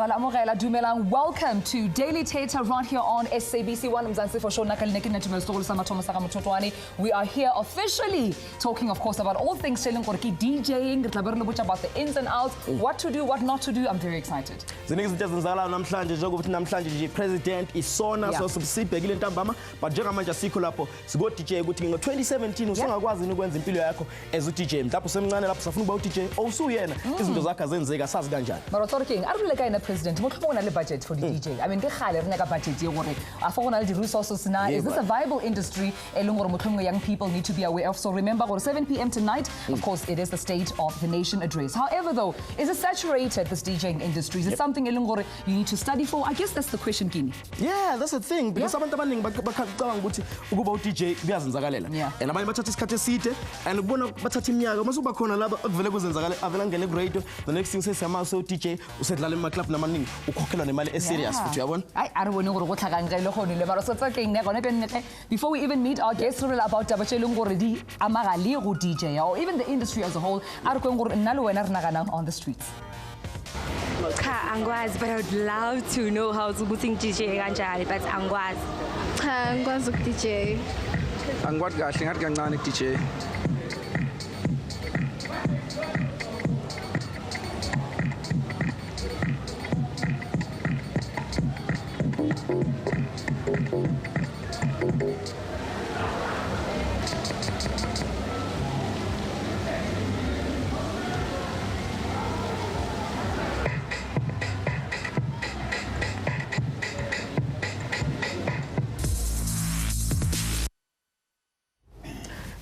Welcome to Daily Thetha right here on SABC 1 Mzansi for sure. We are here officially talking, of course, about all things DJing, about the ins and outs, what to do, what not to do. I'm very excited. President is sona so sibhekile ntambama but njengamanje asikho lapho sigo DJ ukuthi ngo2017 usengakwazi ukwenza impilo yakho as u DJ lapho semncane lapho safuna ukuba u DJ awusuyena izinto zakhe azenzeka sazi kanjani Mara king arule ka ina president mo tlhobona le budget for the DJ I mean ke khale re nka budget ye gore a fa gona le resources na is this a viable industry eleng gore motlhomong young people need to be aware of so remember gore 7 p.m. tonight of course it is the State of the Nation address however though is it saturated this DJing industry is it something eleng gore you need to study for I guess that's the question Kini yeah that's the thing because abantu abaningi bacabanga ukuthi ukuba u DJ kuyazenzakalela and abanye bathatha isikhathi eside and ukubona bathatha iminyaka mase uba khona laba akuvele kuzenzakala avela ngene radio the next thing sesiyama so DJ usedlala ema club namaningi ukhokhelwa nemali eserious futhi uyabona hayi aribone gore go tlhakangele khonile mara so tsakeng ne gone benne before we even meet our guests about tabatshele gore di amagali go DJ or even the industry as a whole are go gore nna le wena re nagana on the streets Angwazi, but I would love to know how to put DJ kanjani, but angwazi. Angwazi DJ. Angwazi kahle ngathi kancane DJ.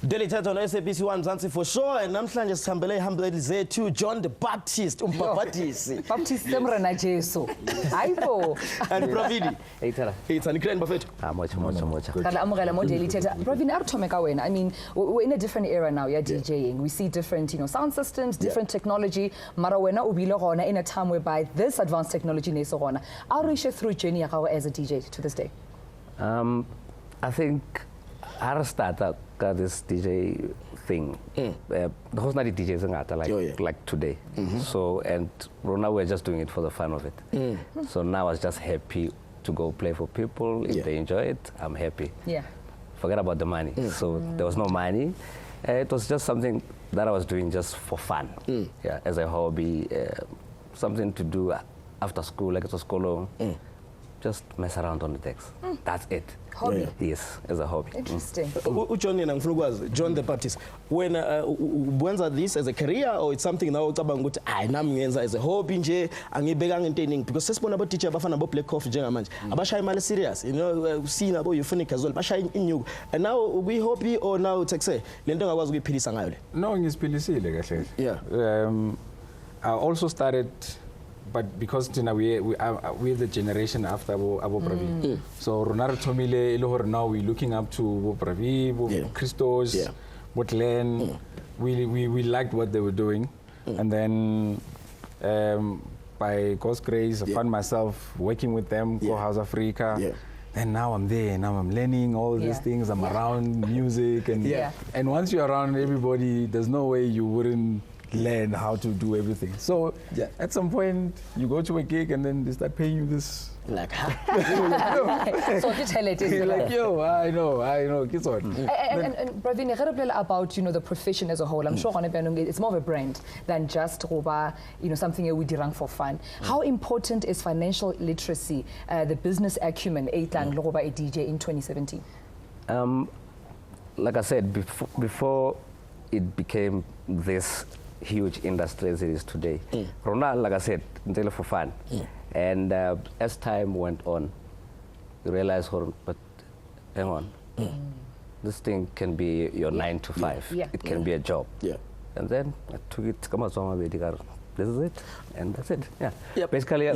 Daily Thetha on SABC 1 Mzansi for sure and namhlanje sihambele ihambele zethu John the Baptist umpapatisi Baptist semrena Jesu hayibo and Pravini hey Thetha it's an incredible buffet mocha kana amogela mo Daily Thetha Pravini arithome ka wena I mean we're in a different era now yeah DJing we see different sound systems different technology mara wena o bile gona in a time whereby this advanced technology ne so gona how do you share through journey ya as a DJ to this day I think I started this DJ thing. The whole night DJs like today. So and now we're just doing it for the fun of it. So now I was just happy to go play for people. If they enjoy it, I'm happy. Yeah. Forget about the money. So there was no money. It was just something that I was doing just for fun. Yeah, as a hobby, something to do after school, like it was school. Just mess around on the decks. That's it. Hobby. Yes, as a hobby. Interesting. John John the Baptist when wenza this as a career or it's something now ucabanga ukuthi hayi nami ngenza as a hobby nje angibekanga into because sesibona abo DJ abafana abo Black Coffee njengamanje abashaya imali serious sina abo Euphonic as well bashaya inyuku and now we hobby or now taxe lento ngakwazi ukuyiphilisa ngayo le No ngisiphilisile kahle yeah I also started but because we're the generation after Abo Bravi. So Ronaldo Tumelo ile hore now we're looking up to Abo Bravi, Abo Christos, Botlen. We liked what they were doing. And then by God's grace I found myself working with them, Go House Africa. And now I'm there, now I'm learning all these things, I'm around music and once you're around everybody, there's no way you wouldn't learn how to do everything. So at some point you go to a gig and then they start paying you this like so you tell it you're like yo I know kids on and Pravini about the profession as a whole I'm sure it's more of a brand than just something we dirang for fun how important is financial literacy the business acumen a DJ in 2017 like I said before it became this huge industry as it is today. Ronald, like I said, until for fun. And as time went on, you realize, but hang on, this thing can be your 9 to 5. It can be a job. And then I took it, this is it, and that's it. Basically,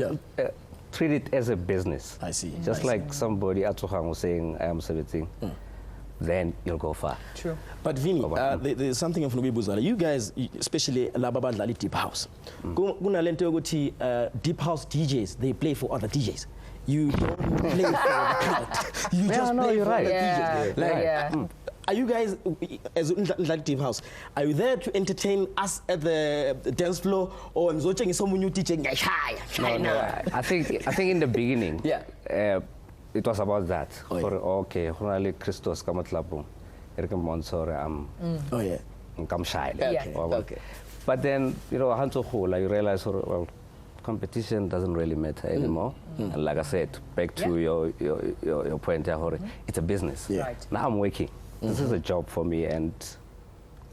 treat it as a business. I see. Just like somebody at Sohang was saying, I am 17. Then you'll go far. True. But Vini, there's something from Buzala. You guys, especially Lababandlali Deep House. Deep House DJs, they play for other DJs. You don't play for the crowd. You just play for other DJs. Are you guys, as Deep House, are you there to entertain us at the dance floor, or is someone you teaching? No, I think in the beginning, it was about that. Oh, yeah. Okay, Honali Christos Kamatlabum, Erika Monsore, Oh yeah. I'm shy. Yeah. Okay. But then, you know, Hanso Hula, you realize, well, competition doesn't really matter anymore. And like I said, back to your point, Jahore, it's a business. Yeah. Right. Now I'm working. This is a job for me, and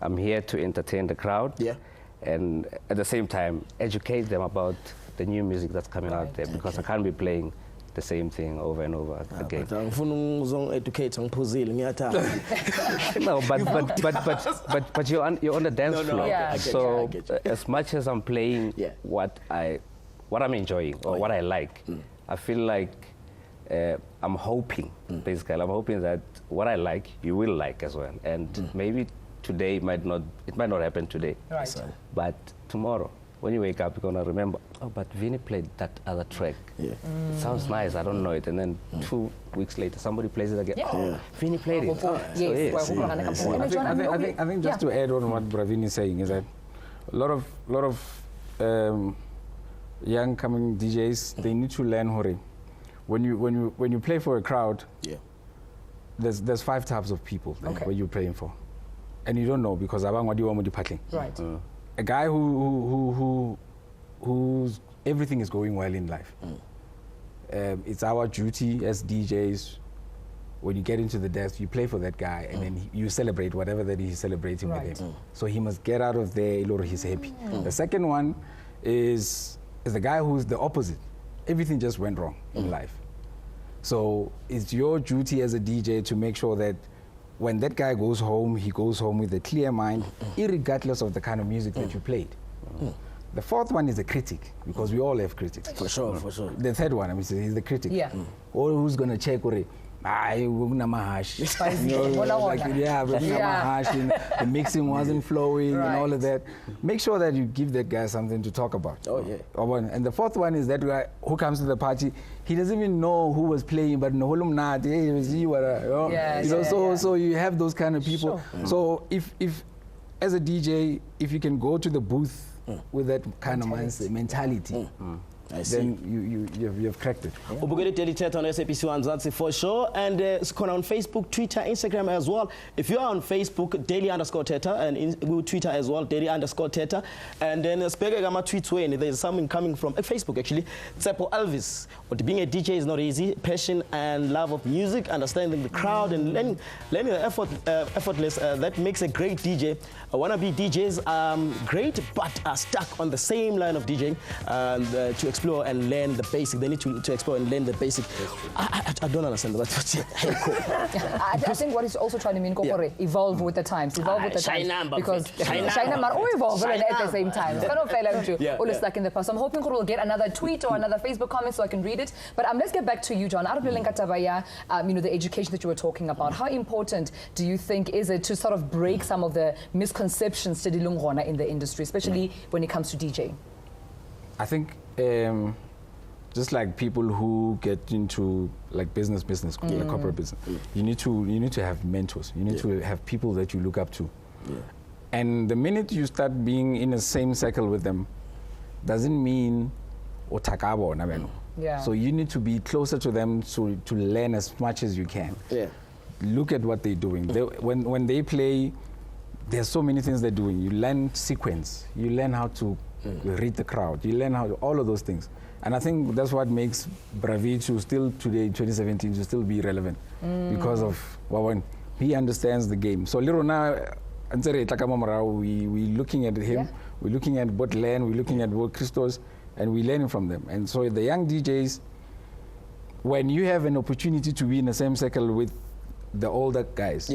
I'm here to entertain the crowd. Yeah. And at the same time, educate them about the new music that's coming out there, because I can't be playing the same thing over and over again. But educate No, but you're on the dance floor. Yeah. So as much as I'm playing what I'm enjoying or what I like, I feel like I'm hoping, basically, I'm hoping that what I like, you will like as well. And maybe today it might not happen today. Right. But tomorrow, when you wake up, you're gonna remember, oh, but Vinny played that other track. Yeah. It sounds nice, I don't know it. And then 2 weeks later, somebody plays it again. Yeah. Oh, Vinny played it. Yes. I think just to add on what Bravin is saying is that a lot of young coming DJs, they need to learn hore. When you play for a crowd, there's 5 types of people where you're playing for, and you don't know, because Right. A guy who's everything is going well in life. It's our duty as DJs. When you get into the desk, you play for that guy, and then you celebrate whatever that he's celebrating with him. So he must get out of there, he's happy. The second one is the guy who's the opposite. Everything just went wrong in life. So it's your duty as a DJ to make sure that when that guy goes home, he goes home with a clear mind, irregardless of the kind of music that you played. The fourth one is a critic, because we all have critics. For sure. The third one, he's the critic. Yeah. Or who's going to check the mixing wasn't flowing and all of that. Make sure that you give that guy something to talk about. Oh, yeah. And the fourth one is that guy who comes to the party, he doesn't even know who was playing, but so you have those kind of people. Sure. So if as a DJ, if you can go to the booth with that kind of mentality, then you have cracked it. Ubukele Daily Thetha on SABC Mzansi for sure, and it's on Facebook, Twitter, Instagram as well. If you are on Facebook, daily_Thetha, and Twitter as well, daily_Thetha, and then there's something coming from Facebook actually. Tsepo Elvis. But being a DJ is not easy. Passion and love of music, understanding the crowd, and learning the effortless. That makes a great DJ. Wannabe DJs are great, but are stuck on the same line of DJing to explore and learn the basic. They need to explore and learn the basic. I don't understand that. I think what he's also trying to mean, evolve with the times. Evolve with the times. Because China are all evolve at the same time. It's kind of fair to all stuck in the past. I'm hoping we'll get another tweet or another Facebook comment so I can read it. But let's get back to you, John. The education that you were talking about. How important do you think is it to sort of break some of the misconceptions in the industry, especially when it comes to DJing? I think just like people who get into like business, like corporate business, you need to have mentors. You need to have people that you look up to. And the minute you start being in the same circle with them, doesn't mean otakabo nabeno. So you need to be closer to them to learn as much as you can. Look at what they're doing. When they play, there's so many things they're doing. You learn sequence. You learn how to read the crowd. You learn how to, all of those things. And I think that's what makes Bravi to still today, 2017, to still be relevant because of when he understands the game. So little now, we looking at him, we're looking at what Len, we're looking at what Christos, and we're learning from them. And so the young DJs, when you have an opportunity to be in the same circle with the older guys,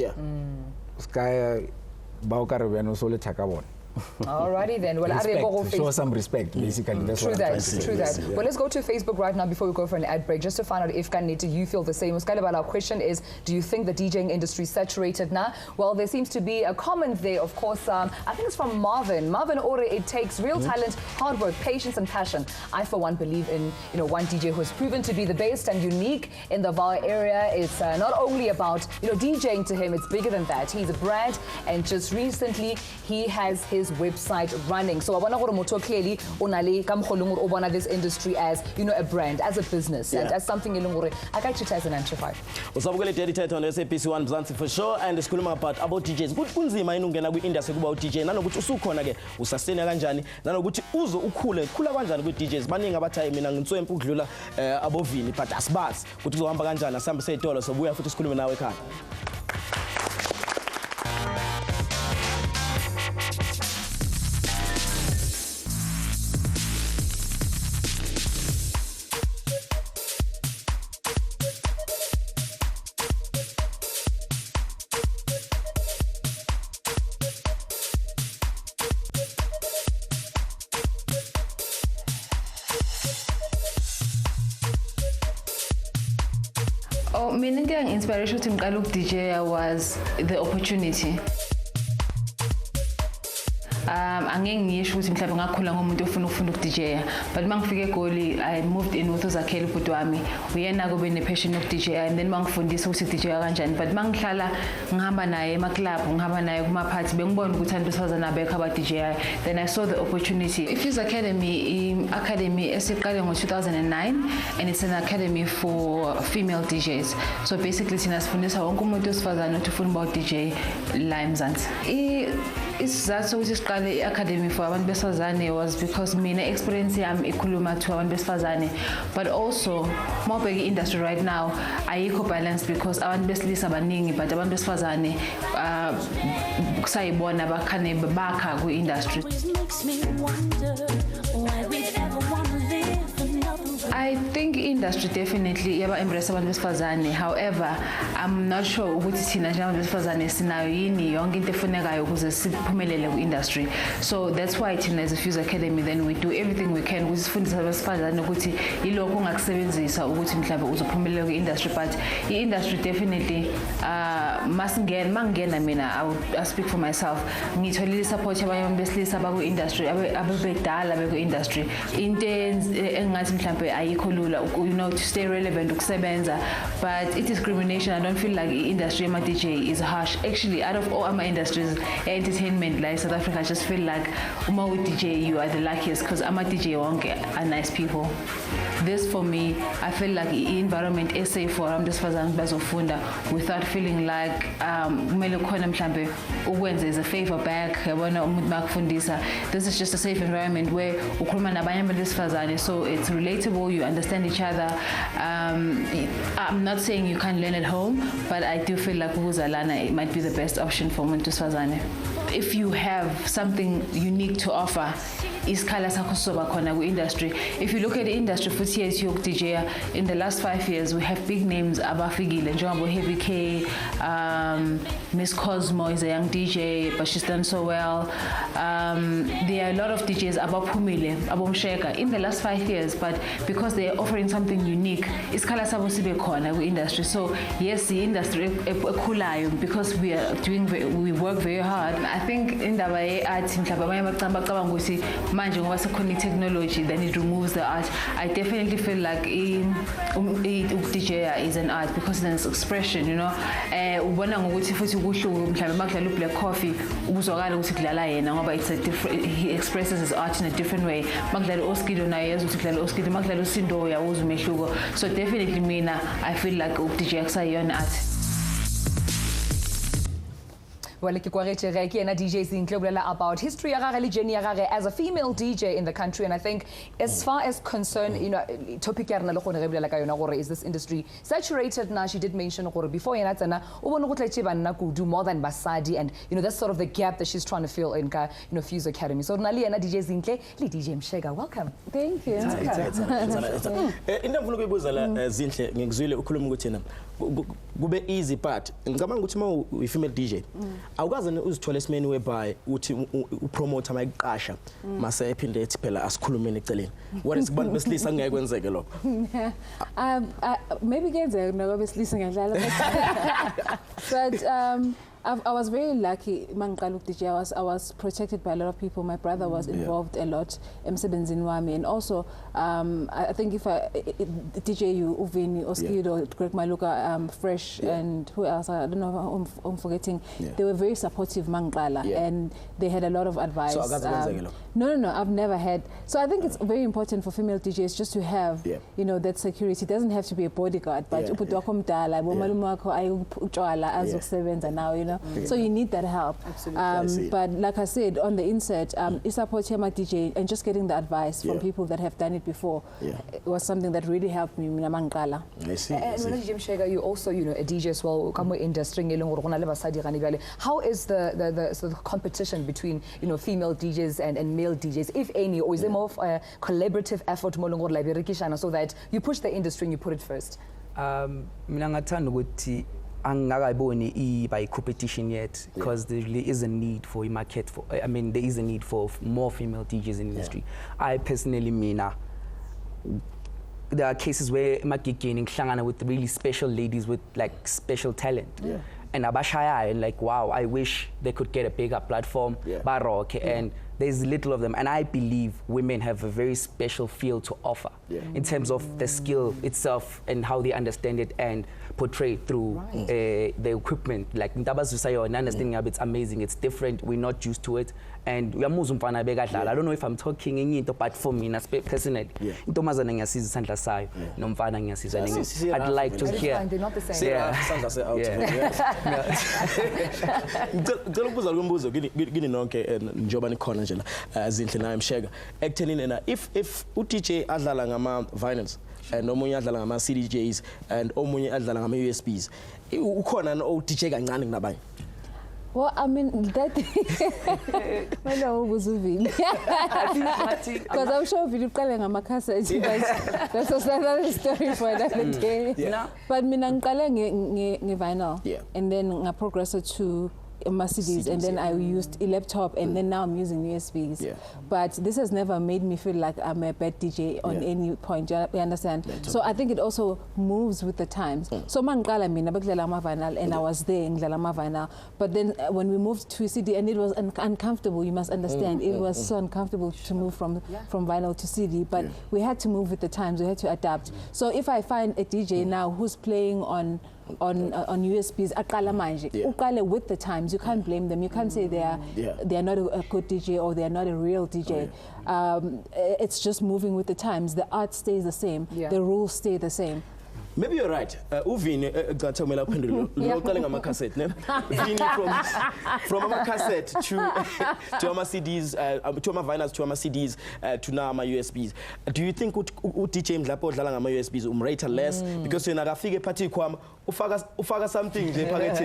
Alrighty then. Well, show some respect, basically. That's True what I'm trying to say. True that. Well, let's go to Facebook right now before we go for an ad break, just to find out if Kanete, you feel the same. Our question is, do you think the DJing industry is saturated now? Well, there seems to be a comment there, of course. I think it's from Marvin. Marvin Ore, it takes real talent, hard work, patience and passion. I, for one, believe in one DJ who has proven to be the best and unique in the VAR area. It's not only about DJing to him, it's bigger than that. He's a brand, and just recently he has his website running. So I want to moto clearly on this industry as a brand, as a business, and as something I got you as an amplifier. Usabukele dedicated on SABC 1 Mzansi for sure, and sikhuluma about DJs. Kunzima ungena ku-industry kuba u-DJ nanokuthi usukhona ke usustain kanjani nanokuthi uzo ukhula kanjani ku-DJs. Baningi abathi mina ngitswempu ukudlula abovini, but asibazi ukuthi uzohamba kanjani, asihambe seyitolo sobuya futhi sikhulume nawe ekhaya. Meaning the inspiration to look DJ was the opportunity. Angeke ngisho ukuthi mhlawumbe ngakhula ngomuntu ofuna ukufunda ukudj, but mangifike eGoli I moved in with uZakhele ubhuti wami, uyena kube nepassion yokudj, and then mangifundisa ukuthi DJ kanjani, but mangihlala ngihamba naye ema club, ngihamba naye kuma party, bengibona ukuthi abantu besifazana abekho aba DJ, then I saw the opportunity. Ifuse Academy academy esiqale ngo-2009, and it's an academy for female DJs. So basically sinasifundisa wonke umuntu wesifazana ukuthi ufuna about DJ la eMzansi. Isizathu ukuthi siqale i-academy for abantu besifazane was because mina experience yami ikhuluma to abantu besifazane, but also mawubheka i-industry right now ayikho balance because abantu besilisa baningi, but abantu besifazane kusayibona bakhane bakha ku-industry. I think industry definitely yaba embrace abantu besifazane. However, I'm not sure ukuthi thina njengabantu besifazane sinayo yini yonke into efunekayo ukuze siphumelele ku-industry. So that's why thina as a Fuse Academy then we do everything we can ukuthi sifundise abesifazane ukuthi yilokho ongakusebenzisa ukuthi mhlawumbe uzophumelela ku-industry. But i-industry definitely mangena mina I speak for myself, ngitholile support yabanye abantu besilisa baku-industry abebedala beku-industry. Into engathi mhlawumbe ayikho lula to stay relevant ukusebenza, but it is discrimination. I don't feel like the industry ama DJ is harsh. Actually, out of all my industries, entertainment like South Africa, I just feel like uma with DJ you are the luckiest because ama DJ wonke are nice people. This for me, I feel like the environment is safe for abantu besifazane bazofunda without feeling like kumele khona mhlambe ukwenza is a favor back yabona umuntu makufundisa. This is just a safe environment where ukhuluma nabanye abantu besifazane, so it's relatable, you understand each other. I'm not saying you can't learn at home, but I do feel like ukuzalana it might be the best option for umuntu besifazane. If you have something unique to offer, isikhala sakho soba khona ku-industry. If you look at the industry futhi yethu yoku-DJ, in the last 5 years we have big names abafikile njengabo Heavy K, Miss Cosmo is a young DJ but she's done so well. There are a lot of DJs abaphumile abomsheka in the last 5 years, but because they are offering something unique, isikhala sabo sibe khona ku-industry. So yes, the industry ekhulayo because we work very hard. I think indaba ye-art mhlawumbe abanye bacabanga ukuthi manje ngoba sekhona technology then it removes the art. I definitely feel like DJ is an art because it's an expression, ubona ngokuthi futhi kuhluke mhlawumbe makudlala u-Black Coffee ukuzwakala ukuthi kudlala yena ngoba it's a different, he expresses his art in a different way. Makudlala u-Oskido naye yazi ukuthi kudlala u-Oskido, makudlala uSindo uyawuza umehluko. So definitely mina I feel like DJ akusayiyona art. Well, DJ about history as a female DJ in the country, and I think as far as concerned, topic is this industry saturated now? She did mention before do more than basadi, and that's sort of the gap that she's trying to fill in Fuse Academy. So Nali and DJ Zinhle, DJ Mshega, welcome. Thank you. Zinhle ngikuzwile ukhuluma ukuthi na kube easy part ngicabanga ukuthi uma uyi female DJ awukaze uzithola esimeni whereby uthi upromote amayiqasha mase ephinde ethi phela asikhulumeni eceleni what is kubantu besilisa ngeke kwenzeke lokho maybe kuyenzeka ngoba besilisa ngadlala but I was very lucky mangiqala DJ. I was protected by a lot of people. My brother was involved a lot emsebenzini wami, and also I think if DJ you Uvini Oskido Greg Maluka Fresh and who else I don't know I'm forgetting they were very supportive mangiqala and they had a lot of advice. So no I've never had. So I think it's very important for female DJs just to have you know that security. It doesn't have to be a bodyguard but umuntu wakho mdala bomalume wakho ayutshwala azokusebenza now you know. So you need that help. Absolutely. But like I said on the insert, support my DJ and just getting the advice from people that have done it before was something that really helped me. I see. And when Jim Shega, you also a DJ as well. Come industry. How is the competition between female DJs and male DJs, if any, or is there more of a collaborative effort so that you push the industry and you put it first? Angakayiboni by competition yet because there really is a need for a market for there is a need for more female DJs in the industry. I personally there are cases where magigeni ngihlangana with really special ladies with like special talent. And abashaya and like wow, I wish they could get a bigger platform baroque and there's little of them, and I believe women have a very special field to offer in terms of the skill itself and how they understand it and portray it through the equipment. Like understanding it's amazing, it's different, we're not used to it, and I don't know if I'm talking in but for me personally, I'd like to hear. They're not the same. Zinhle naye Mshega ekuthenini na if uDJ adlala ngama vinyls and omunye adlala ngama CDJs and omunye adlala ngama USBs ukhona no DJ kancane kunabanye. Well, I mean that because I'm sure if you uqale ngama cassettes that's another story for another day. But mina ngiqale nge vinyl and then nga progress to CDs and then I used a laptop and then now I'm using USBs. But this has never made me feel like I'm a bad DJ on any point. You understand? So I think it also moves with the times. So mangqala mina bekudlala ama vinyl and I was there ngidlala ama vinyl. But then when we moved to CD and it was uncomfortable, you must understand. It was so uncomfortable to move from vinyl to CD, but we had to move with the times. We had to adapt. So if I find a DJ now who's playing on USBs aqala manje uqale with the times, you can't blame them, you can't say they are not a good DJ or they are not a real DJ. It's just moving with the times. The art stays the same, the rules stay the same. Maybe you're right. Uvini Tumelo pendulo loqale ngama cassette ne Vini from ama cassette to ama CDs to ama vinyls to ama CDs to now ama USBs. Do you think DJ mdlapho odlala ngama USBs umrate less because yena akafike party kwami ufaka something nje phakathi?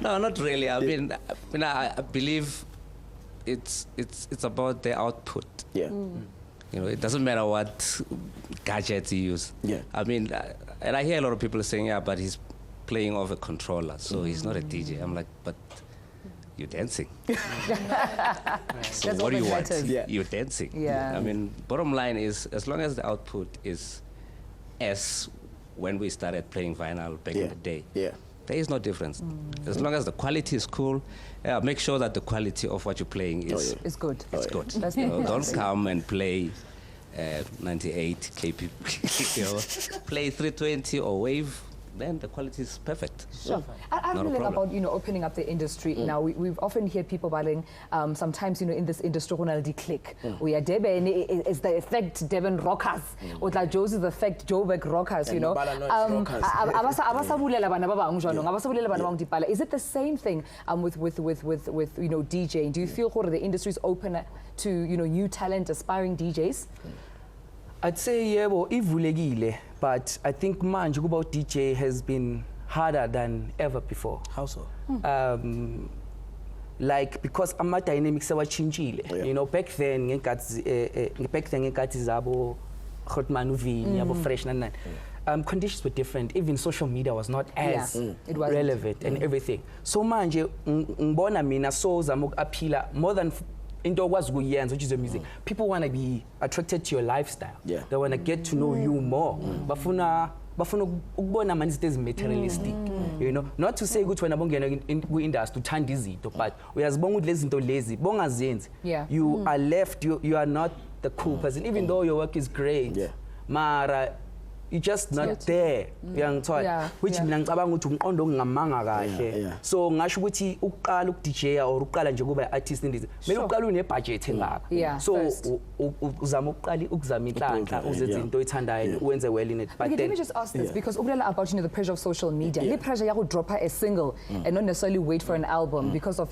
No, not really. I mean I believe it's about the output. It doesn't matter what gadgets you use. I mean, and I hear a lot of people saying, but he's playing off a controller, so he's not a DJ. I'm like, but you're dancing. So what do you want? You're dancing. I mean, bottom line is, as long as the output is as when we started playing vinyl back in the day, there is no difference. As long as the quality is cool, make sure that the quality of what you're playing is good. It's good. Don't come and play 98 KP, play 320 or wave. Then the quality is perfect. Sure. I really like about opening up the industry now. We've often hear people battling sometimes in this industry Ronaldi click. We are Deben is the effect Devon Rockers or like Joe's the effect Joburg Rockers. Is it the same thing with DJing? Do you feel the industry is open to new talent, aspiring DJs? I'd say ivulekile, but I think manje about DJ has been harder than ever before. How so? Like because ama dynamics awachintshile. Back then ngenkathi zabo Hotman Uvini, abo Fresh nan. conditions were different. Even social media was not as it wasn't. relevant and everything. So manje ngibona mina so zama ukuaphila more than into okwazi ukuyenza, which is your music. People want to be attracted to your lifestyle. They want to get to know you more. Bafuna ukubona manje izinto ezi-materialistic. You know, not to say ukuthi wena bongena ku-industry uthanda izinto, but uyazibonga ukuthi lezi zinto lezi bongazenzi. You are left, you are not the cool person, even though your work is great. Mara you're just not there. Which mina ngicabanga ukuthi umqondo ongamanga kahle. So ngasho ukuthi uqala ukudj or uqala nje kuba artist indizi. Mele uqala une budget engaka. So uzama uqala ukuzama inhlanhla uzenze into oyithandayo uwenze well in it. But let me just ask this because about the pressure of social media. The pressure ya drop a single and not necessarily wait for an album because of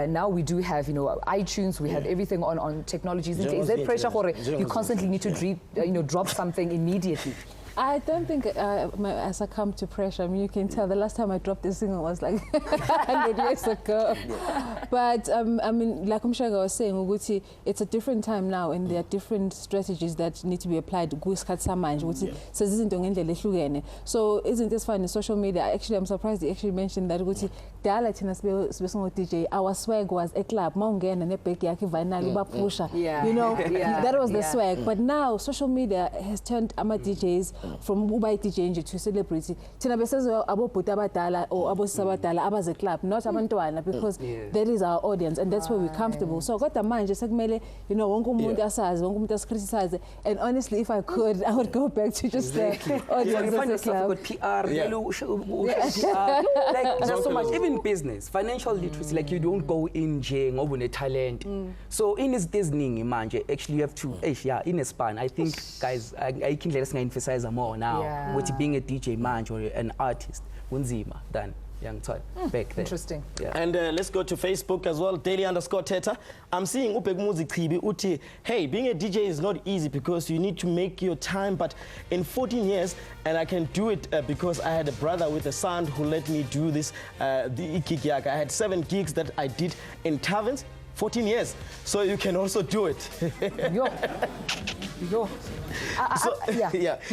now we do have iTunes, we have everything on technologies. Is there pressure for you constantly need to drop something immediately? I don't think I succumb to pressure. I mean, you can tell the last time I dropped a single was like 100 years ago. But I mean, like Umshaga was saying, it's a different time now, and there are different strategies that need to be applied. So isn't this fine in social media? Actually, I'm surprised he actually mentioned that. DJ, our swag was a club, that was the swag. But now social media has turned Ama DJs from Ubai DJ to celebrity. Tina besezwe abobhuti abadala or abosabadala abaze club, not abantwana, because that is our audience and that's where we're comfortable. So kodwa manje sekumele wonke umuntu asazi, wonke umuntu asicriticize, and honestly if I could I would go back to just the audience of the club. PR, like there's so much, even business, financial literacy, like you don't go in jeng or with talent. So in this Disney manje, actually you have to in a span. I think guys I can let us emphasize more now with being a DJ manje or an artist unzima than young time back then. Interesting. And let's go to Facebook as well, daily_Thetha. I'm seeing Upegmuzi Chibi Uti, hey, being a DJ is not easy because you need to make your time, but in 14 years, and I can do it because I had a brother with a son who let me do this, the gig. I had 7 gigs that I did in taverns, 14 years. So you can also do it. Yo. You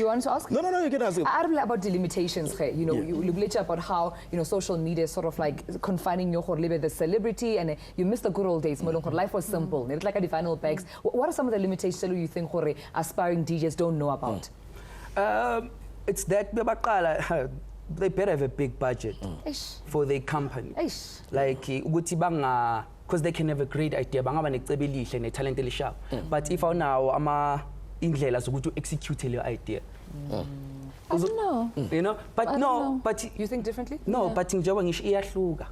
want to ask? No, you can ask. About the limitations, you later about how social media is sort of like confining your the celebrity, and you miss the good old days. Life was simple. It's like a final bags. What are some of the limitations you think aspiring DJs don't know about? It's that they better have a big budget for their company. Like because they can have a great idea, and talent. But if now I'm indlela zokuthi execute your idea. I don't know. You know, but no, but you think differently? No, but njengoba ngisho iyahluka.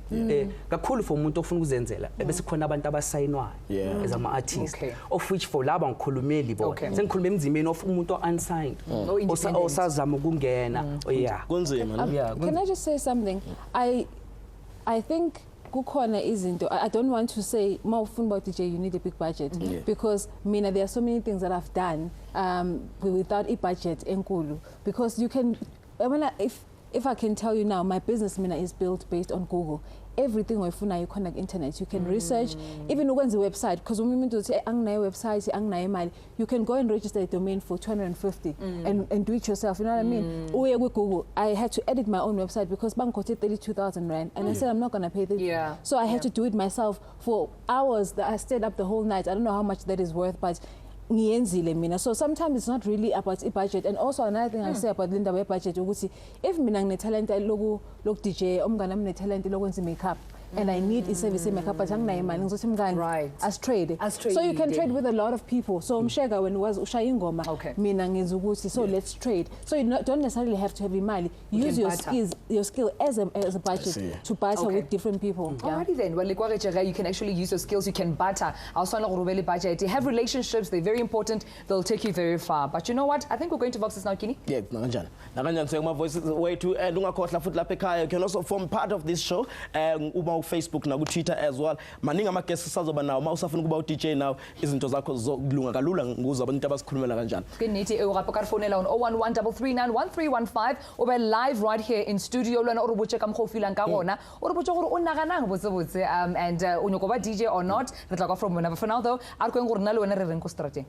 Kakhulu for umuntu ofuna ukuzenzela bese khona abantu abasayinwayo as ama artists, of which for laba ngikhulumeli bona. Sengikhuluma emzimeni of umuntu unsigned. Osazama ukungena. Can I just say something? I think I don't want to say more fun about DJ you need a big budget because there are so many things that I've done without a budget enkulu, because you can if I can tell you now, my business is built based on Google. Everything you connect internet, you can research, even when the website, because when we say website, you can go and register a domain for 250 and do it yourself, you know what I mean? With Google, I had to edit my own website because bank quoted 32,000 rand, and I said I'm not going to pay that. So I had to do it myself for hours. That I stayed up the whole night. I don't know how much that is worth, but so sometimes it's not really about a budget. And also another thing I say about Linda Web budget, if I'm talent logo DJ, I'm gonna talent logo makeup, and I need a service makeup, but I'm as trade. So you can trade with a lot of people. So Mshega when was Ushayingoma, so let's trade. So you don't necessarily have to have imali. Use your skill as a budget to barter with different people. Alrighty then. Well, you can actually use your skills. You can barter. Have relationships. They're very important. They'll take you very far. But you know what? I think we're going to Voxes now, Kini. Yeah, Naganjan saying my voice is way to you can also form part of this show. Facebook na Twitter as well. Maninga makesi sazoba nawo mawusafuna ukuba DJ now izinto zakho zokulunga kalula nguzo abantu abasikhulumela kanjani. Kinithi ukapaka fonela on 011-339-1315 ube live right here in studio lwana urubuche ka mkhofila ngakona urubuche gore o naganang botse and unyokoba DJ or not re tla kwa from whenever. For now though a re go nna le wena re reng go strateng.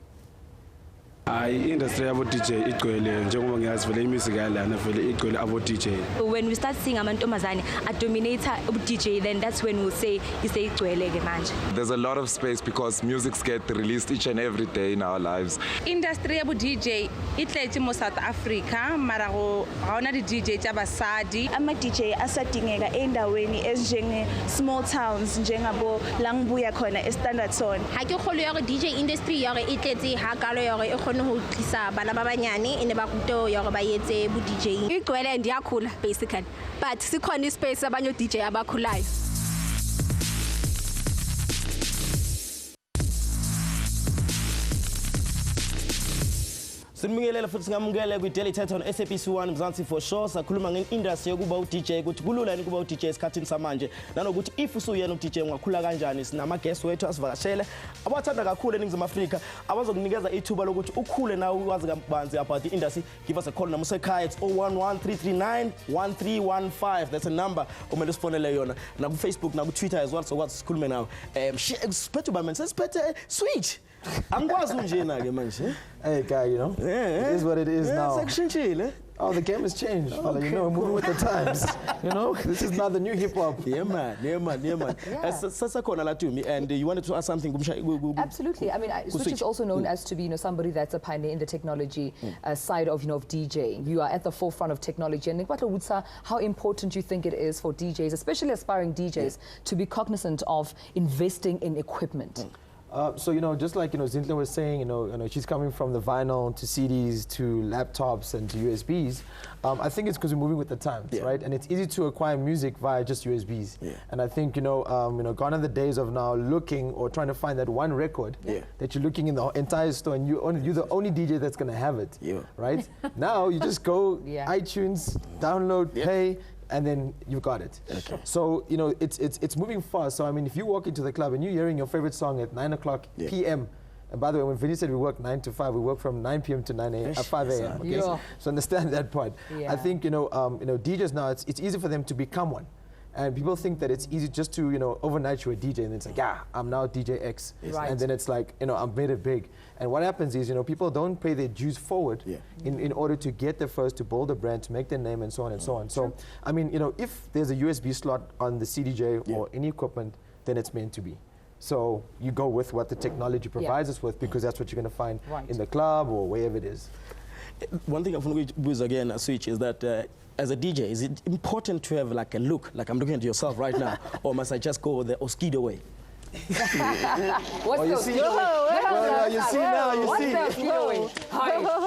Industry abo DJ igcwele njengoba ngiyazi vele music yalana vele igcwele abo DJ. When we start seeing amantombazane a dominator DJ, then that's when we'll say igcwele ke manje. There's a lot of space because musics get released each and every day in our lives. Industry abo DJ itletse mo South Africa mara go hona di DJ tsa basadi. Ama DJ asadingeka endaweni ezinjenge small towns njengabo Langbuya khona eStandard Zone. Ha ke kholo ya go DJ industry ya go itletse ha kalo ya go e khone ho tlisa bana ba banyane ene ba kuto ya go ba yetse bu DJ. Igcwele ndiyakhula basically, but sikhona ispace abanye DJ abakhulayo. Sinibingelela futhi singamukele kwi Daily Thetha on SABC 1 Mzansi for sure sakhuluma ngeindustry yokuba uDJ ukuthi kulula yini kuba uDJ esikhathini samanje nanokuthi if usuyena uDJ ungakhula kanjani sinama guest wethu asivakashele abathanda kakhulu eNingizimu Afrika abazokunikeza ithuba lokuthi ukhule nawe uwazi kabanzi about the industry. Give us a call namusekhaya it's 0113391315 that's a number umele usifonele yona na ku Facebook na ku Twitter as well so kwazi sikhulume nawe siphethe ba man sesiphethe switch angikwazi njena ke manje. Hey guy, you know, it is what it is now. Oh, the game has changed. Okay. Fella, you know, moving with the times. You know, this is not the new hip hop. Yeah, man. And you wanted to ask something? Absolutely. I mean, Switch is also known as to be, somebody that's a pioneer in the technology side of, of DJing. You are at the forefront of technology. And how important you think it is for DJs, especially aspiring DJs, to be cognizant of investing in equipment? So, just like, Zintle was saying, she's coming from the vinyl to CDs to laptops and to USBs. I think it's because we're moving with the times, right? And it's easy to acquire music via just USBs. And I think, gone are the days of now looking or trying to find that one record that you're looking in the entire store and you're the only DJ that's going to have it, right? Now you just go iTunes, download, pay, and then you've got it. Okay. So, it's moving fast. So, I mean, if you walk into the club and you're hearing your favorite song at 9 o'clock p.m., and by the way, when Vinny said we work 9 to 5, we work from 9 p.m. to 5 a.m. Okay? So understand that part. I think, DJs now, it's easy for them to become one. And people think that it's easy just to, overnight you're a DJ and it's like, I'm now DJ X. Right. And then it's like, I've made it big. And what happens is, people don't pay their dues forward in order to get there first, to build a brand, to make their name and so on and so on. So, I mean, if there's a USB slot on the CDJ or any equipment, then it's meant to be. So you go with what the technology provides us with because that's what you're going to find in the club or wherever it is. One thing I want to use again, Switch, is that as a DJ, is it important to have like a look, like I'm looking at yourself right now, or must I just go the Oskido way? What's you see now, you see.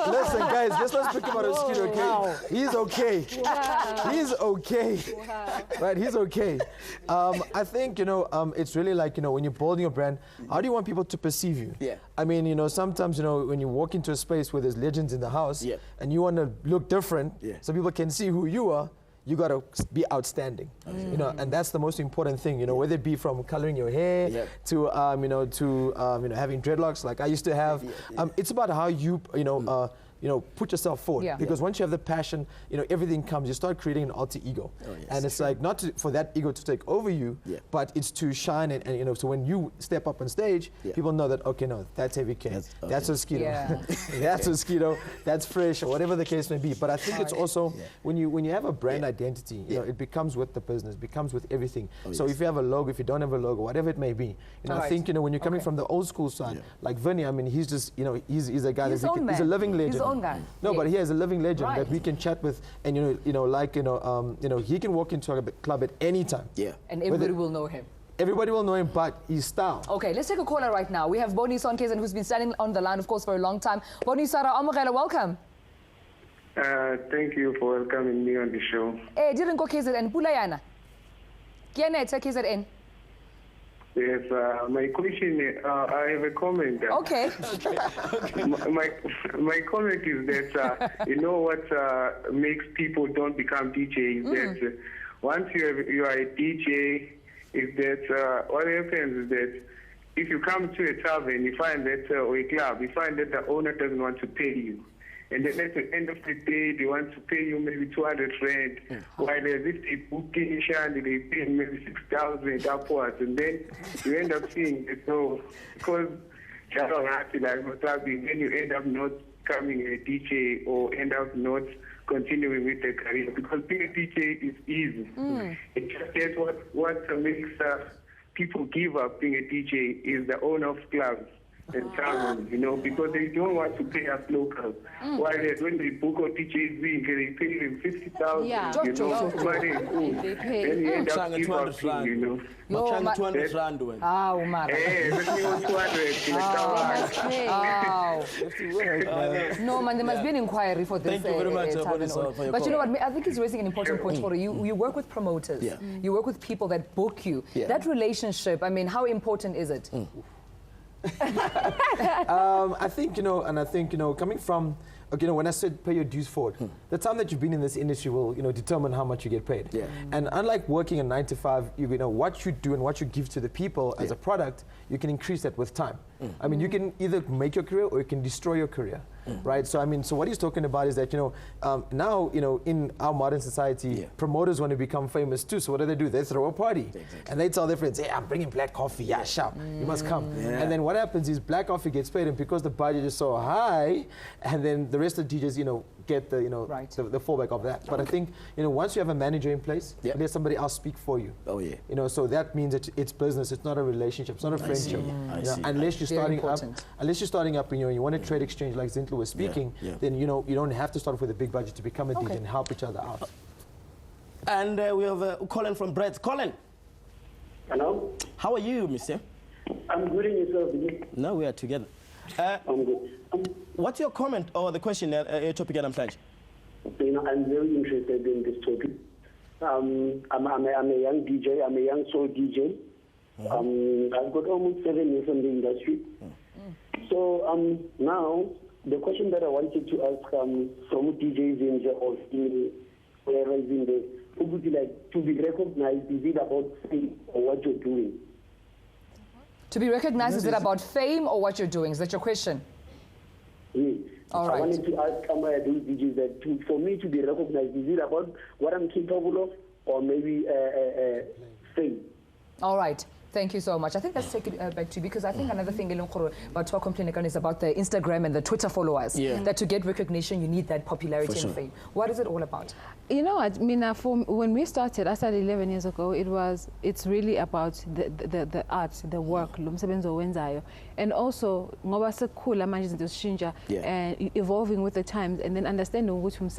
Listen, guys, let's speak about Oskido, okay? Wow. He's okay. Wow. He's okay. Wow. Right, he's okay. I think, it's really like, when you're building a brand, how do you want people to perceive you? Yeah. I mean, sometimes, when you walk into a space where there's legends in the house, and you want to look different, so people can see who you are, you got to be outstanding, and that's the most important thing, whether it be from coloring your hair to, having dreadlocks like I used to have. It's about how you, put yourself forward. Because once you have the passion, everything comes. You start creating an alter ego. And it's like not for that ego to take over you, but it's to shine and so when you step up on stage, people know that, okay, no, that's Heavy K, that's Oskido, that's Oskido, that's Fresh, or whatever the case may be. But I think it's also, when you have a brand identity, it becomes with the business, becomes with everything. So if you have a logo, if you don't have a logo, whatever it may be, I think, when you're coming from the old school side, like Vinny, I mean, he's just, he's a guy, he's a living legend. Guy. No, but he has a living legend that we can chat with, and he can walk into a club at any time. Yeah, and everybody will know him. Everybody will know him, but his style. Okay, let's take a caller right now. We have Boni Sonkezen, who's been standing on the line, of course, for a long time. Boni Sara Amogela, welcome. Thank you for welcoming me on the show. Didn't go KZN Pulayana. Kianeta KZN. Yes, my question, I have a comment. Okay. My comment is that, what makes people don't become DJs, that once you are a DJ, is that what happens is that if you come to a tavern, you find that, or a club, you find that the owner doesn't want to pay you. And then at the end of the day, they want to pay you maybe 200 rand, while if they book Kini, Shandu, they pay maybe 6,000 upwards, and then you end up seeing it. So because you're not happy, like what's happening, then you end up not becoming a DJ or end up not continuing with the career, because being a DJ is easy. It just is what makes people give up being a DJ is the owner of clubs and towns, because they don't want to pay us locals. While when they book a DJ, they pay them 50,000, money. They pay. Then you end up giving up, 200 rand. Oh, man. Hey, let me go 200. No, man, there must be an inquiry for this. Thank you very much for your But you know what? I think it's raising an important point for you. You work with promoters. You work with people that book you. That relationship, I mean, how important is it? I think, coming from, when I said pay your dues forward, the time that you've been in this industry will, determine how much you get paid. And unlike working a 9 to 5, what you do and what you give to the people as a product, you can increase that with time. I mean, you can either make your career or you can destroy your career, right? So, I mean, so what he's talking about is that, now, in our modern society, promoters want to become famous too. So what do? They throw a party. And they tell their friends, hey, I'm bringing black coffee. Yeah, sharp. You must come. And then what happens is black coffee gets paid, and because the budget is so high, and then the rest of the DJs, get the, the fallback of that. But I think, once you have a manager in place, there's somebody else speak for you. Oh, yeah. So that means that it's business. It's not a relationship. It's not a friendship. Unless you're starting up, you want a trade exchange like Zintlu was speaking, then, you don't have to start with a big budget to become a DJ and help each other out. And we have Colin from Brett. Colin. Hello. How are you, mister? I'm good, and yourself? No, we are together. I'm good. What's your comment or the question topic at Amflange? I'm very interested in this topic. I'm a young DJ. I'm a young soul DJ. I've got almost 7 years in the industry. So now the question that I wanted to ask from DJs in the or wherever is in the would be like to be recognized. Is it about fame or what you're doing? To be recognized, is it about fame or what you're doing? Is that your question? Yes. All right. I wanted to ask those DJs that for me to be recognized, is it about what I'm capable of or maybe fame? All right. Thank you so much. I think let's take it back to you, because I think another thing about our complaint is about the Instagram and the Twitter followers. That to get recognition, you need that popularity and fame. What is it all about? You know what, Mina, when we started, I started 11 years ago, it's really about the art, the work, and also and evolving with the times, and then understanding which food,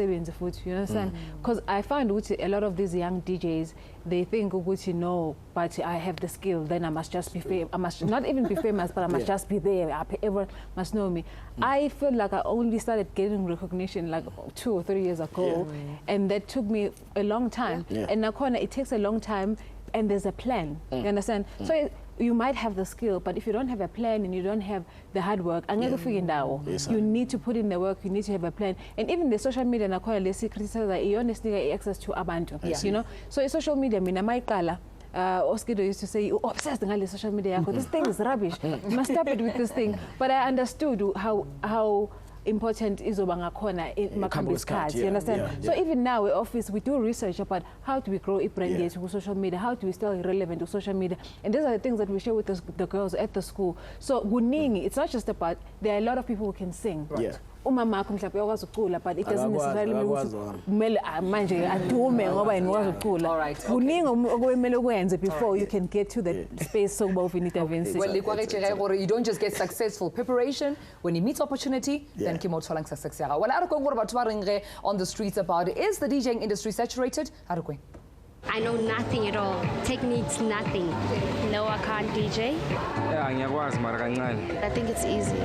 you understand? Because I found a lot of these young DJs, they think no, but I have the skill, then I must just be famous. I must not even be famous, but I must just be there. Everyone must know me. I feel like I only started getting recognition like 2 or 3 years ago, and that took me a long time. And now it takes a long time, and there's a plan. You understand? So you might have the skill, but if you don't have a plan and you don't have the hard work, you need to put in the work, you need to have a plan. And even the social media, you honestly access to abantu, you know? So social media, Oskido used to say, you're obsessed with social media. This thing is rubbish. You must stop it with this thing. But I understood how important is Obangakona in Makambi's cards, you understand? So even now in office, we do research about how do we grow a brand to social media, how do we stay relevant to social media. And these are the things that we share with the girls at the school. So Guningi, it's not just about, there are a lot of people who can sing. Umama mhlawumbe uyakwazi ukucula, but it doesn't necessarily mean ukuthi kumele manje adume ngoba yena ukwazi ukucula. Kuningi okumele ukwenze before you can get to the space sokuba ufina intervention. Well, you don't just get successful preparation. When you meet opportunity, then kimo tholang success ya. Well, I don't know about twaringe on the streets about it. Is the DJing industry saturated? I know nothing at all. Techniques, nothing. No, I can't DJ. I think it's easy.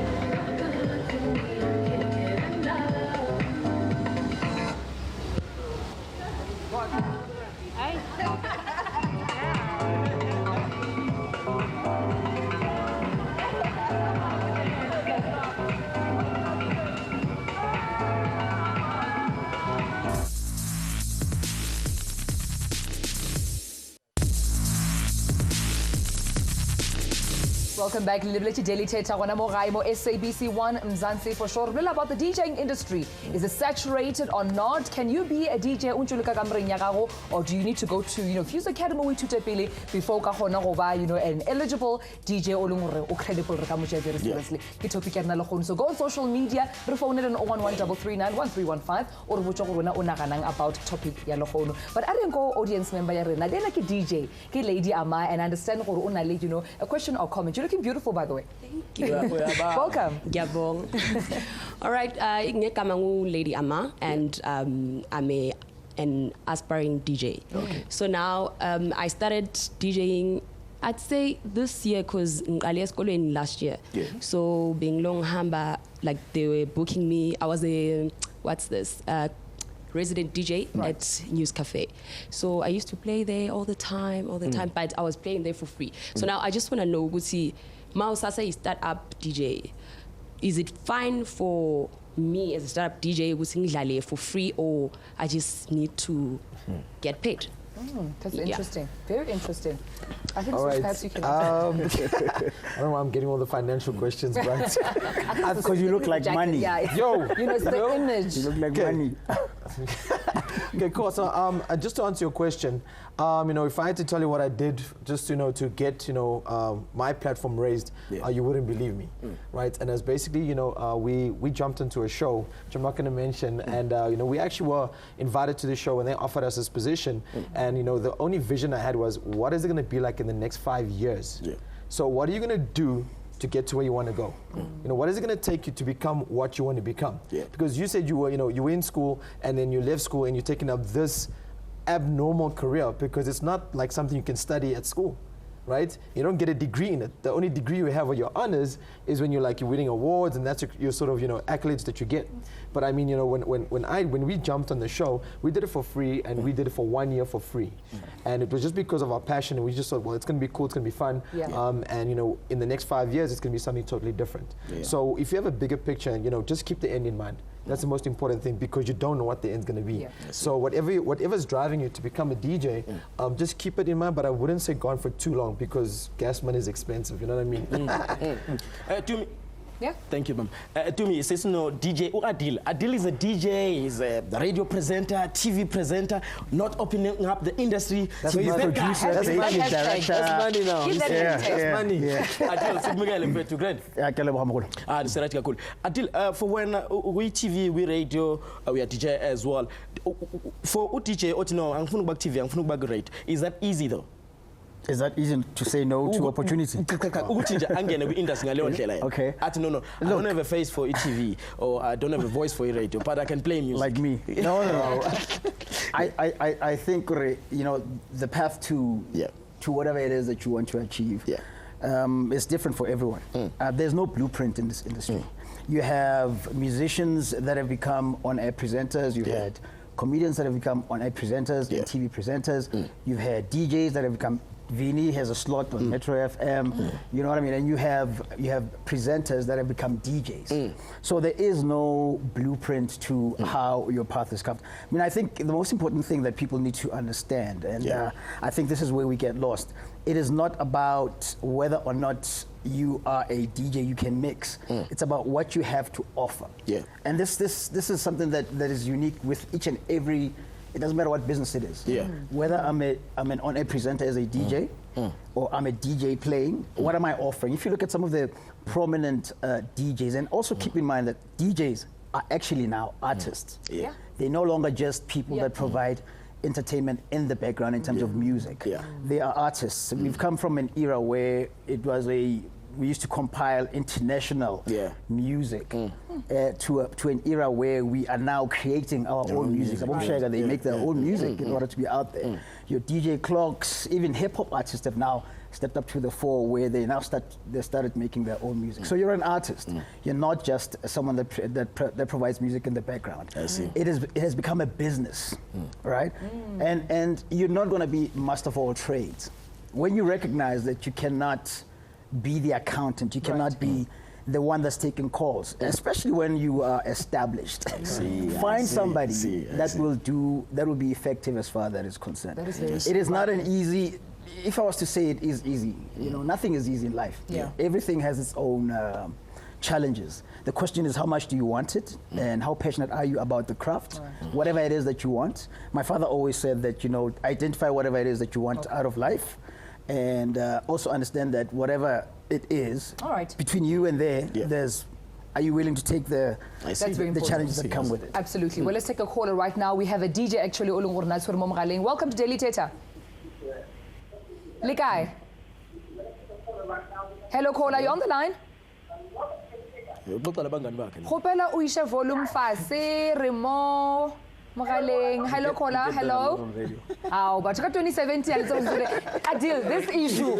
Welcome back. Libeleti Daily Thetha gona mo gae mo SABC 1 Mzansi for sure. Really about the DJing industry. Is it saturated or not? Can you be a DJ untshuluka kamreng ya gago, or do you need to go to Fuse Academy o ithute pele before ka gona go ba an eligible DJ o leng gore o credible re ka mo very seriously? Ke topic ya rena le gone. So go on social media, re phone it on 011-339-1315 or re botsa gore wena o naganang about topic ya le gone. But a re go audience member ya rena le ke DJ ke Lady Ama, and I understand gore o na le a question or comment. You're looking beautiful, by the way. Thank you. Welcome. Gabon. All right, I'm Lady Ama, and I'm an aspiring DJ. Okay. So now I started DJing, I'd say this year, because in last year. Yeah. So being long hamba, like they were booking me. I was a resident DJ at News Cafe. So I used to play there all the time, but I was playing there for free. So now I just want to know, Sasa is start-up DJ. Is it fine for me as a startup DJ for free, or I just need to get paid? That's interesting. Very interesting. I think all right. Perhaps you can I don't know why I'm getting all the financial questions, but because you look like money. Yeah, it's the image. You look like money. Okay, cool. So just to answer your question, if I had to tell you what I did just to get my platform raised, you wouldn't believe me, right? And as basically we jumped into a show which I'm not going to mention, and we actually were invited to the show and they offered us this position, and the only vision I had was, what is it going to be like in the next 5 years? So what are you going to do to get to where you want to go? What is it going to take you to become what you want to become? Because you said you were in school and then you left school and you're taking up this abnormal career, because it's not like something you can study at school, right? You don't get a degree in it. The only degree you have, or your honors, is when you're winning awards, and that's your sort of accolades that you get. But I mean, when we jumped on the show, we did it for free, and we did it for 1 year for free, and it was just because of our passion. And we just thought, well, it's going to be cool, it's going to be fun, and in the next 5 years, it's going to be something totally different. So if you have a bigger picture, and just keep the end in mind. That's the most important thing, because you don't know what the end's going to be. So whatever's driving you to become a DJ, just keep it in mind. But I wouldn't say gone for too long, because gas money is expensive. You know what I mean? To me, yeah. Thank you, ma'am. To me, it says DJ. Adil. Adil is a DJ. He's a radio presenter, TV presenter, not opening up the industry. That's so my producer. That's That's money now. That's money. Adil, sit Miguel to grade. This is cool. Adil, for when we TV, we radio, we are DJ as well. For DJ, I'm from back TV, I'm from back radio. Is that easy though? Is that easy to say no to opportunity? Okay. I don't have a face for ETV, or I don't have a voice for radio, but I can play music. Like me. No. I think the path to whatever it is that you want to achieve is different for everyone. There's no blueprint in this industry. You have musicians that have become on-air presenters. You've had comedians that have become on-air presenters and TV presenters. You've had DJs that have become. Vini has a slot on Metro FM, you know what I mean? And you have presenters that have become DJs. So there is no blueprint to how your path is carved. I mean, I think the most important thing that people need to understand, and I think this is where we get lost, it is not about whether or not you are a DJ you can mix. It's about what you have to offer. And this is something that is unique with each and every. It doesn't matter what business it is. Whether I'm an on-air presenter as a DJ, or I'm a DJ playing, what am I offering? If you look at some of the prominent DJs, and also keep in mind that DJs are actually now artists. They're no longer just people that provide entertainment in the background in terms of music. They are artists. We've come from an era where it was we used to compile international music to an era where we are now creating our own music. They make their own music in order to be out there. Your DJ clocks, even hip-hop artists have now stepped up to the fore, where they started making their own music. So you're an artist. You're not just someone that provides music in the background. I see. It has become a business, right? And you're not going to be master of all trades. When you recognize that you cannot be the accountant, you cannot be the one that's taking calls, especially when you are established. Find somebody that will be effective as far as that is concerned. It is not an easy if I was to say it is easy, you know, nothing is easy in life. Yeah. Everything has its own challenges. The question is, how much do you want it, and how passionate are you about the craft? Whatever it is that you want. My father always said that, you know, identify whatever it is that you want out of life, and also understand that whatever it is, between you and there's. Are you willing to take the challenges that come with it? Absolutely. Well, let's take a caller right now. We have a DJ actually. Welcome to Daily Thetha. Likai. Hello, caller. You on the line? Khopela o ishe volume fase remo mogaleng. Hello, caller. Hello. Oh, but 2017 Adil, this issue.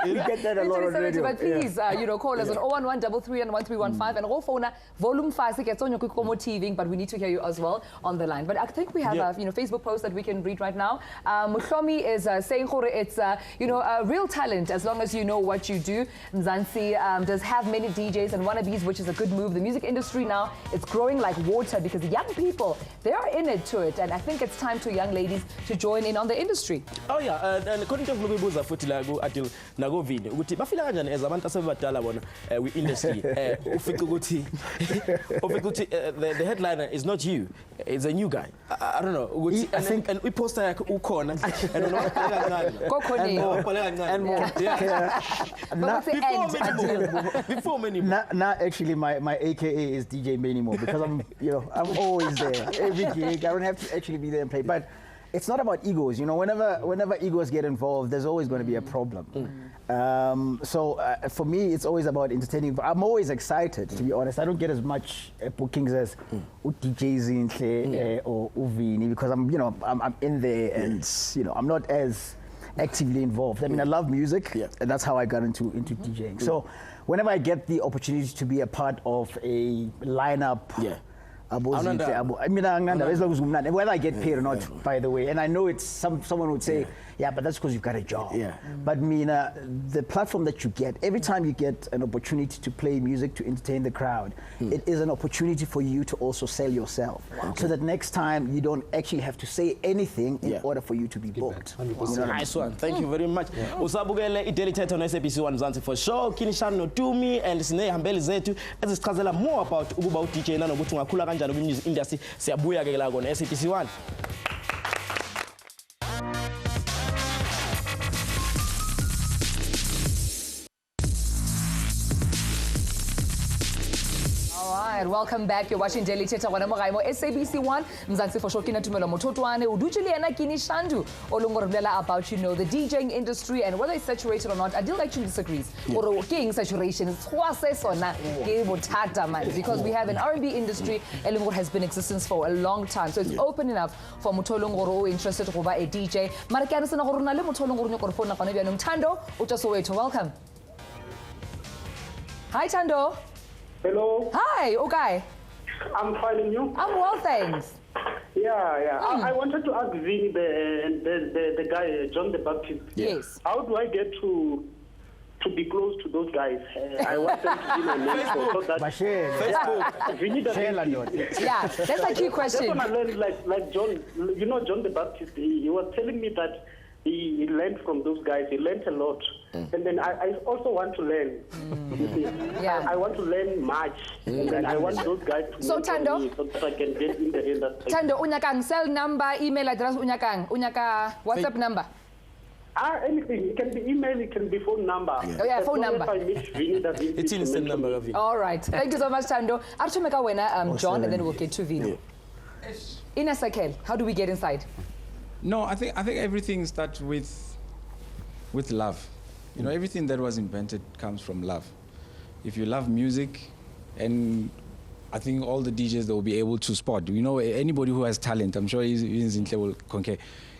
You get that a lot on radio. But please, you know, call us on 01133 and 1315 and go phone volume fast gets on your TV, but we need to hear you as well on the line. But I think we have a Facebook post that we can read right now. Muhlomi is saying it's you know, real talent as long as you know what you do. Mzansi does have many DJs and wannabes, which is a good move. The music industry now, it's growing like water because young people, they are in it to it, and I think it's time to young ladies to join in on the industry. Oh yeah, and according to Vlubibuza futhi la ku Adil nago Vini ukuthi bafila kanjani as abantu asebadala bona we industry ufika ukuthi the headliner is not you, it's a new guy. I don't know I think and we poster yakhe ukhona and more before many more. Now actually my AKA is DJ Minimo because I'm always there every gig. I don't have to actually be there and play, but it's not about egos, you know. Whenever egos get involved, there's always going to be a problem. So for me, it's always about entertaining. I'm always excited, to be honest. I don't get as much bookings as DJs or Uvini because I'm in there and I'm not as actively involved. I mean, I love music, and that's how I got into DJing. So whenever I get the opportunity to be a part of a lineup. Whether I get paid or not, by the way, and I know it's someone would say, yeah, but that's because you've got a job. But Mina, the platform that you get, every time you get an opportunity to play music to entertain the crowd, it is an opportunity for you to also sell yourself. So that next time you don't actually have to say anything in order for you to be booked. Nice one. Thank you very much. Usabukele iDaily Thetha on SABC 1 Mzansi for sure. Kini, Shandu, Tumi, and sine hambeli zethu ezichazela more about ukuba uDJ nanokuthi ungakhula kanjani kwi-music industry. Siyabuya ke la kona SABC 1. Welcome back. You're watching Daily Thetha SABC 1. Mzansi for sure. Tumelo Mothotoane. Uduchili ana Kini Shandu. Olungorublela about the DJing industry and whether it's saturated or not. I do actually disagrees. Or king saturation is because we have an R&B industry that has been in existence for a long time. So it's open enough for Motholongoro interested to be a DJ. Tando, welcome. Hi Tando. Hello. Hi, okay. I'm fine, and you? I'm well, thanks. Yeah. I wanted to ask Vinny, the guy, John the Baptist. Yes. How do I get to be close to those guys? I want them to be my mentor so that Facebook. Vinny doesn't. Yeah, that's a key question. That's when I learned, like John, John the Baptist. He was telling me that he learned from those guys. He learned a lot. And then I also want to learn. I want to learn much. And then I want those guys to mentor me so that I can get in the industry. Tando, unyakang cell number, email address, unyaka WhatsApp number. Anything. It can be email, it can be phone number. Phone number. It's in the same number of All right. Thank you so much, Tando. Artumeka wena, John, and then we'll get to Vino. Ina Sakel, how do we get inside? No, I think everything starts with love. You know, everything that was invented comes from love. If you love music, and I think all the DJs that will be able to spot, you know, anybody who has talent, I'm sure he's in will concur.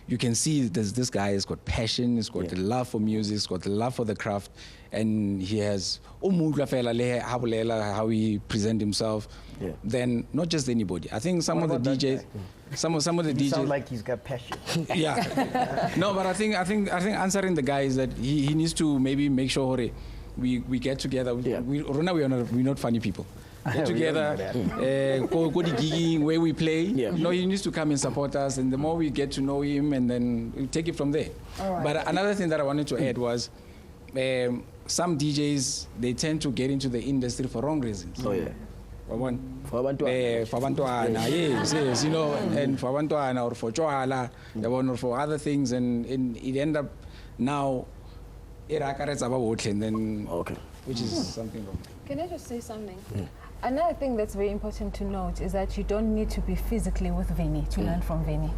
You can see this guy has got passion, he's got the love for music, he's got the love for the craft, and he has how he present himself. Then not just anybody. I think some of the DJs, some of the DJs sound like he's got passion. Yeah. No, but I think answering the guy is that he needs to maybe make sure we get together. We're not funny people. get together, go the gigging where we play. You know, he needs to come and support us, and the more we get to know him, and then we take it from there. But another thing that I wanted to add was some DJs, they tend to get into the industry for wrong reasons. Oh yeah. For abantwana, yes, you know, and for abantwana or for Joala, or for other things, and it end up now, and then which is something wrong. Can I just say something? Another thing that's very important to note is that you don't need to be physically with Vinny to learn from Vinny.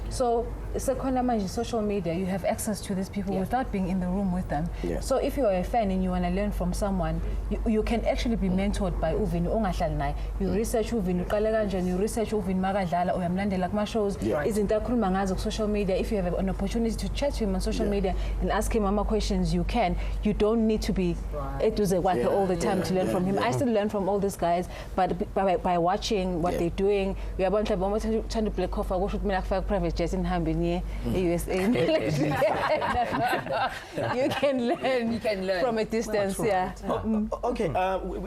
So, social media, you have access to these people without being in the room with them. So if you are a fan and you want to learn from someone, you can actually be mentored by Uvin. You research Uvin, you research Uvin Magadala, or Yamlande like shows. Isn't that social media? If you have an opportunity to chat to him on social media and ask him mama questions, you can. You don't need to be all the time to learn from him. I still learn from all these guys, but by watching what they're doing, we are trying to play coffee. Private jet in Hambini, USA. You can learn from a distance, Okay,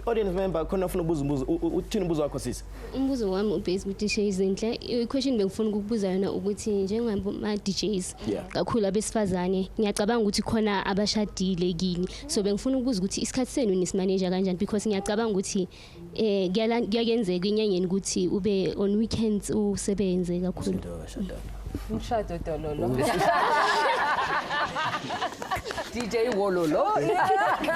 audience member, khona uthini umbuzo wakho sisi? Umbuzo wami ubase ukuthi izinhle. Question bengifuna ukubuza yona ukuthi njengama DJs kakhulu abesifazane ngiyacabanga ukuthi khona abashadile kini. So bengifuna ukubuza ukuthi isikhathi senu nisimanager kanjani because ngiyacabanga ukuthi kuyenzeka inyangeni ukuthi ube on weekends usebenze kakhulu. Umshado dololo. DJ Wololo. Exactly.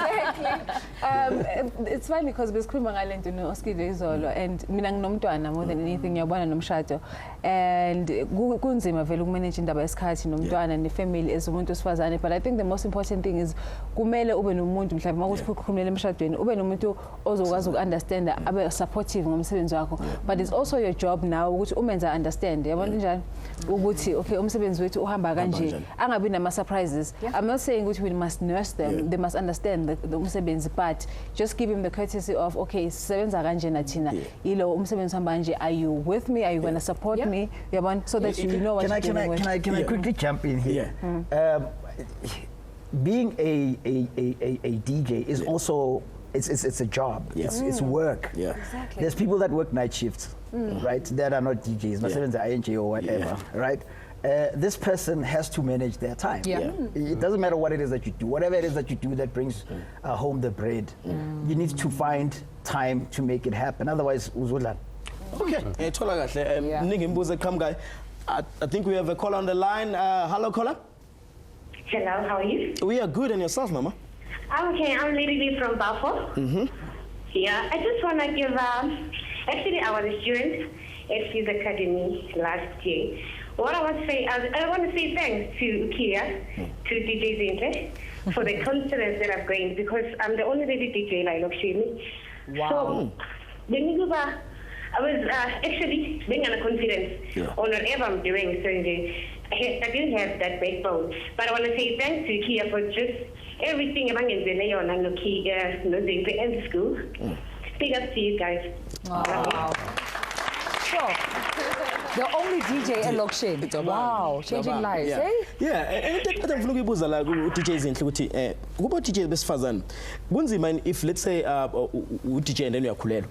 It's funny because besikhuluma ngale nto noSkido izolo and mina nginomntwana more than anything ngiyabona nomshado and kunzima vele ukumanage indaba yesikhathi nomntwana nefamily as umuntu osifazane, but I think the most important thing is kumele ube nomuntu mhlawumbe makuthi ukhulumela emshadweni ube nomuntu ozokwazi ukunderstand abe supportive ngomsebenzi wakho, but it's also your job now ukuthi umenza understand yabona njani ukuthi okay umsebenzi wethu uhamba kanje angabi nama surprises. I'm not saying ukuthi we must nurse them, they must understand the umsebenzi, but just give him the courtesy of okay sisebenza kanje nathina yilo umsebenzi hamba kanje, are you with me, are you going to support me yabona, so that you know what you're doing with. Can I quickly jump in here? Being a DJ is also it's a job. It's work. Exactly. There's people that work night shifts, right? That are not DJs, but INJ or whatever, right? This person has to manage their time. It doesn't matter what it is that you do. Whatever it is that you do that brings home the bread, you need to find time to make it happen. Otherwise, uzula. Okay. I think we have a caller on the line. Hello, caller. Hello, how are you? We are good, and yourself, Mama? Okay, I'm Lady from Balfour. Yeah, I just want to give, actually I was a student at Fuse Academy last year. What I want to say, I want to say thanks to Kia, to DJ Zintle, for the confidence that I've gained, because I'm the only lady DJ like Lokshimi. Wow. So, I was actually being on a confidence on whatever I'm doing. So I didn't have that backbone. But I want to say thanks to Kia for just everything in the school. Big up to you guys. Wow. Sure. The only DJ in Lokshin. Wow, changing lives, eh? Yeah, and ngifuna ukuyibuza la ku-DJ Zinhle ukuthi kuba DJ besifazane kunzima if let's say u-DJ and then uyakhulelwa,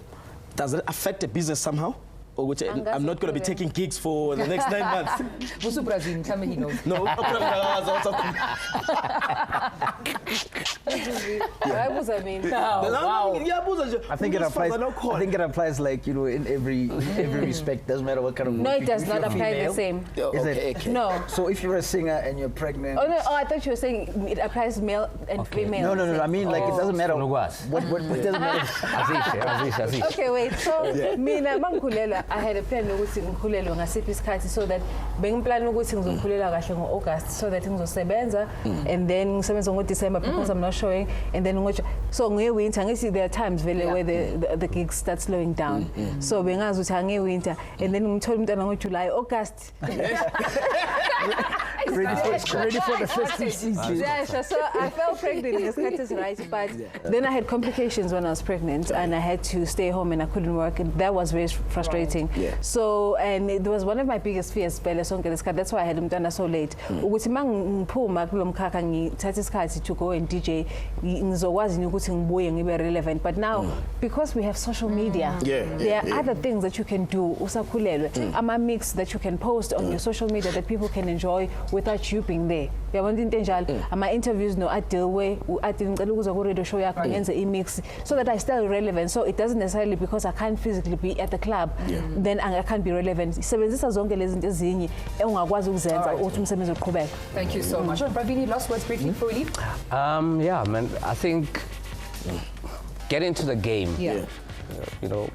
does it affect the business somehow? Or I'm not going to be taking gigs for the next 9 months. No. I think it applies like, you know, in every respect. Doesn't matter what kind of. No, it does not apply the same. Is it? No. So if you're a singer and you're pregnant. Oh no! Oh, I thought you were saying it applies male and female. No. I mean, like it doesn't matter. What doesn't matter. Okay, wait. So mina mangikhulelwa, I had a plan ukuthi ngikhulelwe ngasiphi isikhathi, so that bengiplan ukuthi ngizokhulelwa kahle ngo-August, so that ngizosebenza and then ngisebenza ngo-December because I'm not showing, and then so nge-winter ngithi there are times vele where the gigs start slowing down. So bengazi ukuthi ange-winter and then ngithola umntwana ngo-July, August. ready for the festive season. Yeah, sure. So I fell pregnant, is right, but then I had complications when I was pregnant and I had to stay home and I couldn't work, and that was very frustrating. So, and it was one of my biggest fears, that's why I had done so late. Ukuthi mangiphuma kulomkhakha ngithatha isikhathi to go and DJ ngizokwazi ukuthi ngibuye ngibe relevant, but now because we have social media, there are other things that you can do usakhulelwe, ama mix that you can post on your social media that people can enjoy without you being there. Yabona into enjalo, ama interviews no adelwe athi ngicela ukuza ku radio show yakho ngenze i-mix so that I stay relevant. So it doesn't necessarily because I can't physically be at the club then I can't be relevant. Sebenzisa zonke lezi zinto ezinye ungakwazi ukuzenza uthi umsebenzi uqhubeka. Thank you so much. Pravini, last words briefly before we leave. Yeah, man, I think get into the game. You know,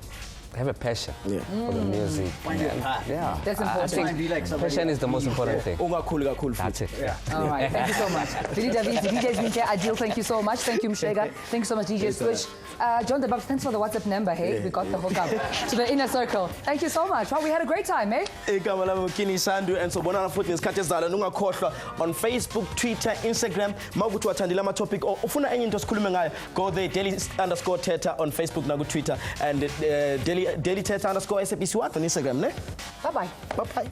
have a passion for the music. Yeah, that's important. I think passion is the most important thing. That's it. All right, thank you so much. Billy David, DJ's been here. Adil, thank you so much. Thank you, Mshega. Thank you so much, DJ Switch. John the Babs, thanks for the WhatsApp number. Hey, we got the hookup to the inner circle. Thank you so much. Well, we had a great time, eh? Kini, Shandu, and so bonana futhi ngesikhathi ezala nungakhohlwa on Facebook, Twitter, Instagram. Mawukuthi wathandile ama topic or ufuna enye into sikhulume ngayo, go there daily_Thetha on Facebook na ku Twitter and daily Thetha_SABC on Instagram, ne? Bye bye. Bye bye.